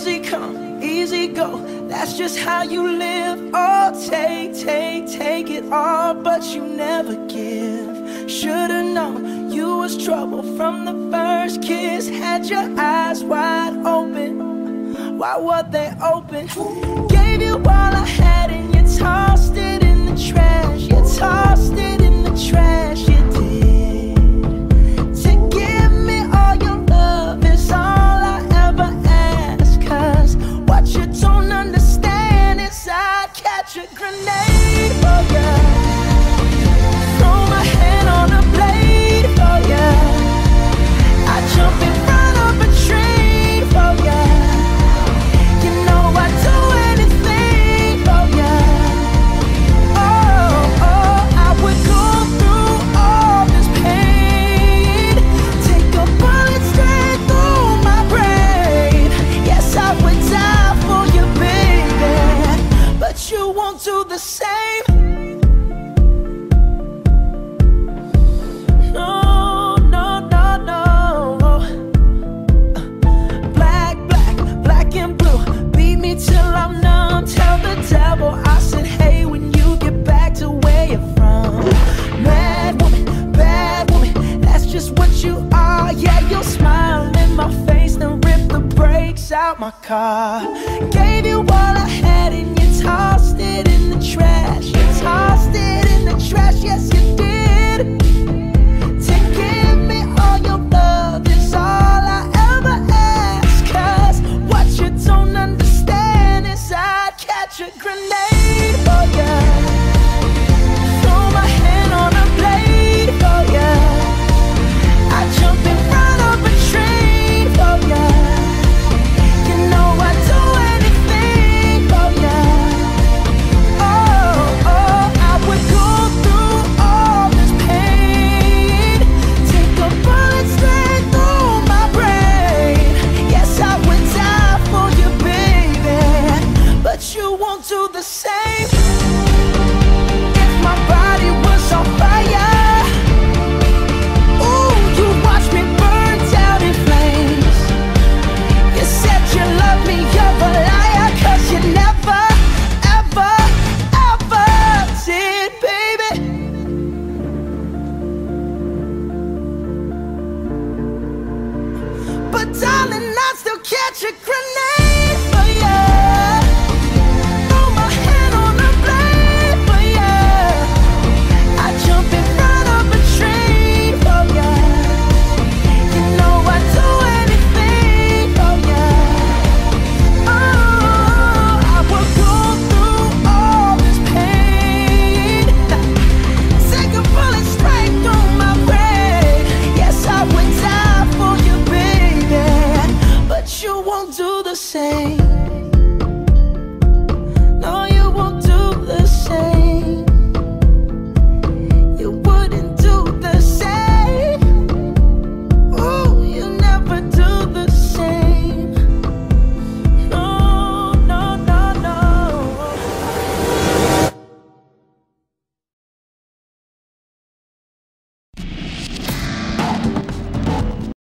Easy come, easy go, that's just how you live. Oh, take it all, but you never give. Should've known you was trouble from the first kiss. Had your eyes wide open, why were they open? Gave you all I had and you tossed it in the trash. You tossed it in the trash, you did. To give me all your love is all I ever ask. Cause what you don't understand is I'd catch a grenade for ya, throw my hand on a blade for ya, I'd jump in front of a train for ya. You know I'd do anything for ya. Oh, I would go through all this pain, take a bullet straight through my brain. Yes, I would die for you, baby, but you won't do the same. No, no, no, no. Black and blue, beat me till I'm numb. Tell the devil I said hey when you get back to where you're from. Bad woman, that's just what you are. Yeah, you'll smile in my face, then rip the brakes out my car. Gave you all I had and you tossed it in the trash. You tossed it in the trash, yes you did. To give me all your love is all I ever ask. Cause what you don't understand is I'd catch a grenade for ya, throw my hand on a blade for ya, I'd jump in front of a train for ya. You know I'd do anything for ya. Oh, I would go through all this pain, take a bullet straight through my brain. Yes, I would die for you, baby, but you won't do the same. If my body was on fire, ooh, you watch me burn down in flames. You said you love me, you're a liar, cause you never, ever, ever did, baby. But darling, I still catch a grenade.